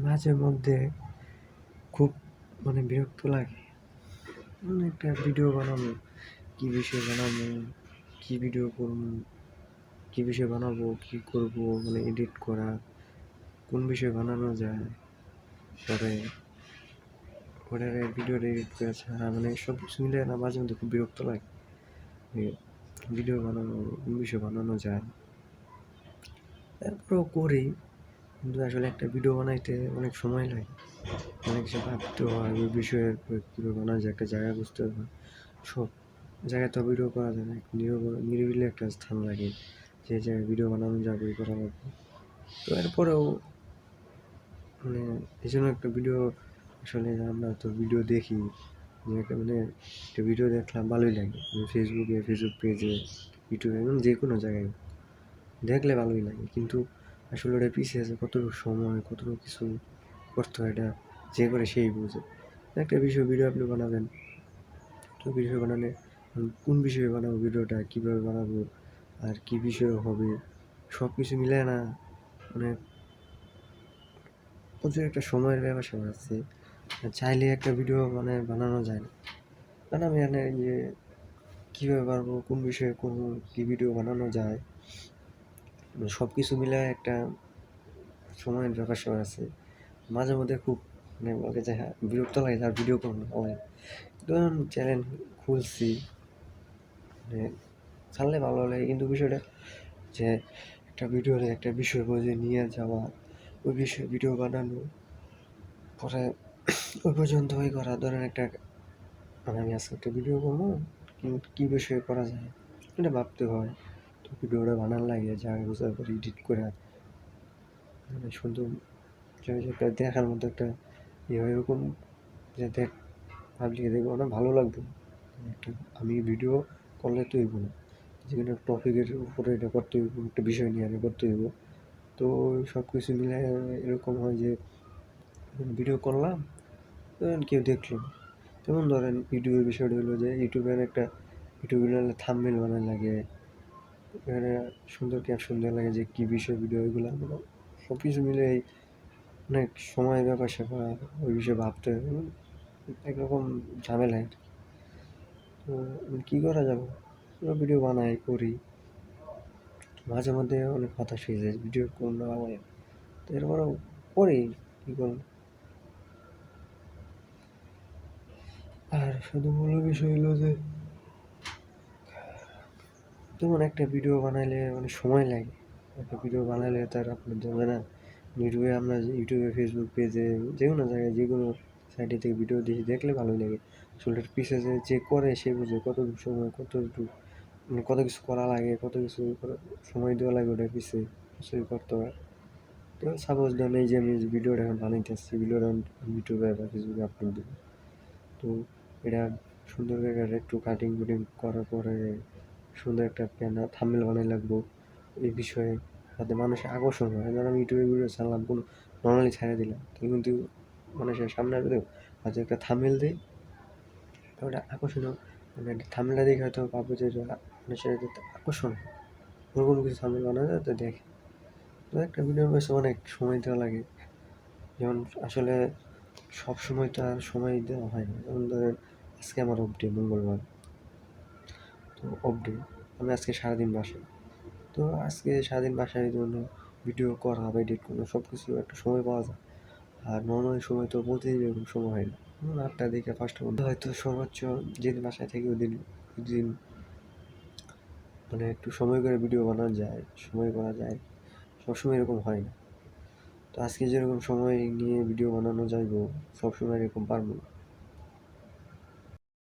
মাঝে মধ্যে খুব বিরক্ত লাগে। একটা ভিডিও বানাবো, কী বিষয়ে বানাবো, কী ভিডিও করবো, কী বিষয়ে বানাবো, কী করবো, এডিট করা, কোন বিষয়ে বানানো যায়, পরে ওটারে ভিডিওটা এডিট করে ছাড়া সব কিছু মিলে না মাঝে মধ্যে খুব বিরক্ত লাগে। ভিডিও বানানো, কোন বিষয়ে বানানো যায়, তারপরেও করি, কিন্তু আসলে একটা ভিডিও বানাইতে অনেক সময় লাগে, অনেক কিছু ভাবতে হয়, ওই বিষয়ের কীভাবে বানানো যায়, একটা জায়গা বুঝতে হবে। সব জায়গায় তো ভিডিও করা যায় না, নিরিবিলি একটা স্থান লাগে, যে জায়গায় ভিডিও বানানো যাবে, করা লাগবে। তো এরপরেও এই জন্য একটা ভিডিও, আসলে আমরা তো ভিডিও দেখি, যে একটা ভিডিও দেখলাম ভালোই লাগে, ফেসবুক পেজে, ইউটিউবে, যে কোনো জায়গায় দেখলে ভালোই লাগে, কিন্তু আসলে ওটা পিছিয়ে আছে কতটুকু সময়, কতটুকু কিছু করতে হয়, এটা যে করে সেই বুঝে। একটা ভিডিও আপনি বানাবেন, তো ভিডিও বানালে কোন বিষয়ে বানাবো, ভিডিওটা কীভাবে বানাবো, আর কী বিষয়ে হবে, সব কিছু মিলে না প্রচুর একটা সময়ের ব্যাপার আছে। চাইলে একটা ভিডিও বানানো যায় না, কারণ আমি যে কীভাবে পারবো, কোন বিষয়ে করবো, কী ভিডিও বানানো যায়, সব কিছু মিলে একটা সময়ের ব্যাপার আছে। মাঝে মধ্যে খুব বলে যে হ্যাঁ বিরক্ত লাগে, আর ভিডিও করবো না, ধরুন চ্যানেল খুলছি, ছাড়লে ভালো লাগে, কিন্তু বিষয়টা যে একটা বিষয় বুঝে নিয়ে যাওয়া, ওই বিষয়ে ভিডিও বানানো, পরে ওই পর্যন্ত ওই করা, ধরেন আমি আজকে একটা ভিডিও করবো, কী বিষয়ে করা যায় এটা ভাবতে হয়। তো ভিডিওটা বানার লাগে, জায়গা বুঝার পরে এডিট করে সুন্দর একটা দেখার মতো একটা হয়, এরকম যে পাবলিকে দেখবো না, ভালো লাগবে। একটা আমি ভিডিও করলে তো হইব না, যে কোনো টপিকের উপরে এটা করতে হইব, একটা বিষয় নিয়ে আমি করতে হইব। তো সব কিছু মিলে এরকম হয় যে ভিডিও করলাম, কেউ দেখলো, যেমন ধরেন ইউটিউবের বিষয়টা হলো যে ইউটিউবের থাম্বনেল বানানো লাগে, এখানে সুন্দর ক্যাপশন দেওয়া লাগে, যে কী বিষয় ভিডিও, এগুলো সব কিছু মিলে অনেক সময় ব্যাপার স্যাপার, ওই বিষয়ে ভাবতে হয়, একরকম ঝামেলা। তো কী করা যাবে, ভিডিও বানাই করি, মাঝে মধ্যে অনেক হতাশ হয়ে যায় ভিডিও কোন না বানাই, তো এরপরেও করি, কী করব। আর শুধু মূল বিষয় হলো যে যেমন একটা ভিডিও বানাইলে সময় লাগে, একটা ভিডিও বানাইলে তার আপলোড দেবে না ইউটিউবে ফেসবুক পেজে, যে কোনো জায়গায়, যে কোনো সাইটে থেকে ভিডিও দেখলে ভালোই লাগে। আসলে পিছে যে করে সে বুঝে কতটুকু সময়, কত কিছু করা লাগে, কত কিছু সময় দেওয়া লাগে, ওটার পিছিয়ে কিছুই করতে হয়। তো সাপোজ ধরেন এই যে আমি ভিডিওটা এখন বানাইতেছি, ভিডিওটা ইউটিউবে বা ফেসবুকে আপলোড দেবো, তো এটা সুন্দর করে একটু কাটিং কুটিং করার পরে সুন্দর একটা থাম্বনেল বানাই লাগবো এই বিষয়ে, যাতে মানুষের আকর্ষণ হয়। ধর আমি ইউটিউবে ভিডিও ছাড়লাম, কোনো নর্মালি ছেড়ে দিলাম, তো কিন্তু মানুষের সামনে আসবে, হয়তো একটা থাম্বনেল দিই, তো ওটা আকর্ষণীয়, থাম্বনেলটা দেখে হয়তো ভাববো যে মানুষের আকর্ষণ, ওরকম কিছু থাম্বনেল বানানো যায় তো দেখে। তো একটা ভিডিওর পেছনে অনেক সময় দেওয়া লাগে, যেমন আসলে সব সময় তো আর সময় দেওয়া হয় না। যেমন ধরেন আজকে আমার অফ ডে, মঙ্গলবার, তো অফ ডে, আমি আজকে সারাদিন বাসায়, তো আজকে সারাদিন বাসায় জন্য ভিডিও করা বা এডিট করা সব কিছু একটা সময় পাওয়া যায়। আর নর্মালি সময় তো প্রতিদিন এরকম সময় হয় না, 8টা থেকে 5টার মধ্যে হয়তো সর্বোচ্চ যেদিন বাসায় থাকি ওই দিন একটু সময় করে ভিডিও বানানো যায়, সময় করা যায়, সবসময় এরকম হয় না। তো আজকে যেরকম সময় নিয়ে ভিডিও বানানো যাইব, সবসময় এরকম পারবো না।